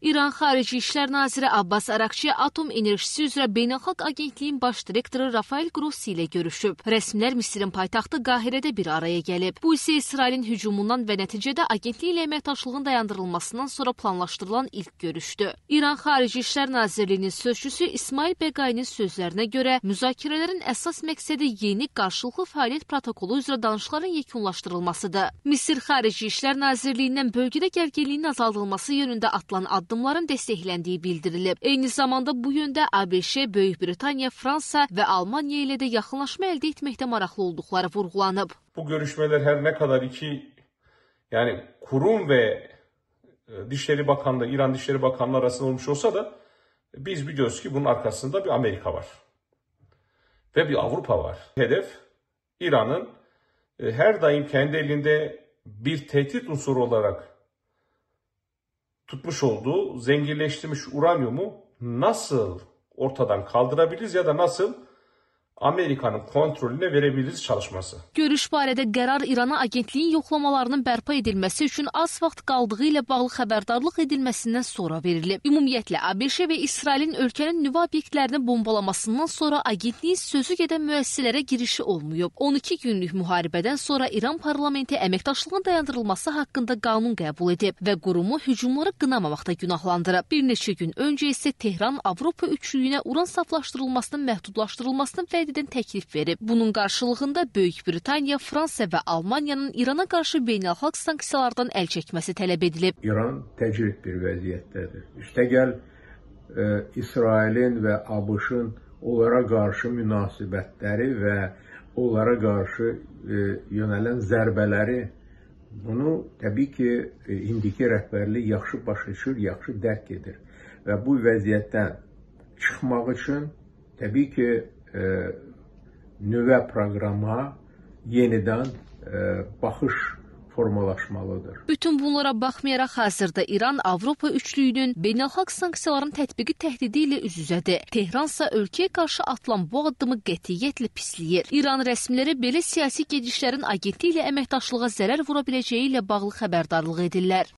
İran Xarici İşlər Naziri Abbas Arakçi Atom Enerjisi üzrə Beynəlxalq Agentliyin baş direktoru Rafael Grossi ilə görüşüb. Rəsmilər Misirin paytaxtı Qahirədə bir araya gəlib. Bu isə İsrailin hücumundan və nəticədə agentlik ilə əməkdaşlığın dayandırılmasından sonra planlaşdırılan ilk görüşdür. İran Xarici İşlər Nazirliyinin sözçüsü İsmail Beqayinin sözlərinə görə müzakirələrin əsas məqsədi yeni qarşılıqlı fəaliyyət protokolu üzrə danışıqların yekunlaşdırılmasıdır. Misir Xarici İşlər Nazirliyindən bölgədə gərginliyin azaldılması yönündə atılan addımların dəstəkləndiyi bildirilib. Eyni zamanda bu yöndə ABŞ, Böyük Britaniya, Fransa və Almanya ilə də yaxınlaşma əldə etməkdə maraqlı olduqları vurğulanıb. Bu görüşmeler her ne kadar kurum ve Dışişleri Bakanlığı, İran Dışişleri Bakanlığı arasında olmuş olsa da biz biliyoruz ki bunun arkasında bir Amerika var ve bir Avrupa var. Hedef İran'ın her daim kendi elinde bir tehdit unsuru olarak tutmuş olduğu zenginleştirilmiş uranyumu nasıl ortadan kaldırabiliriz ya da nasıl Amerikanın kontrolünə verebiliriz çalışması. Görüş barədə qərar İrana agentliyin yoxlamalarının bərpa edilməsi üçün az vaxt qaldığı ilə bağlı xəbərdarlıq edilməsindən sonra verilib. Ümumiyyətlə, ABŞ və İsrailin ölkənin nüvə obyektlərini bombalamasından sonra agentliyin sözü gedən müəssisələrə girişi olmayıb. 12 günlük müharibədən sonra İran parlamenti əməkdaşlığın dayandırılması haqqında qanun qəbul edib və qurumu hücumları qınamamaqda günahlandırıb. Bir neçə gün öncə isə Tehran Avropa üçlüyünə uran saflaşdırılmasının məhdudlaşdırılmasının edən təklif verib. Bunun qarşılığında Böyük Britaniya, Fransa və Almaniyanın İrana qarşı beynəlxalq sanksiyalardan əl çəkməsi tələb edilib. İran təcrid bir vəziyyətdədir. Üstəgəl İsrailin və ABŞ-ın onlara qarşı münasibətləri və onlara qarşı yönələn zərbələri bunu təbii ki, indiki rəhbərlik yaxşı başa düşür, yaxşı dərk edir. Və bu vəziyyətdən çıxmaq üçün təbii ki, nüvə proqrama yenidən baxış formalaşmalıdır. Bütün bunlara baxmayaraq hazırda İran Avropa üçlüyünün beynəlxalq sanksiyaların tətbiqi təhdidi ilə üz-üzədir. Tehransa ölkəyə qarşı atılan bu addımı qətiyyətlə pisləyir. İran rəsmiləri belə siyasi gedişlərin agentliklə əməkdaşlığa zərər vura biləcəyi ilə bağlı xəbərdarlıq edirlər.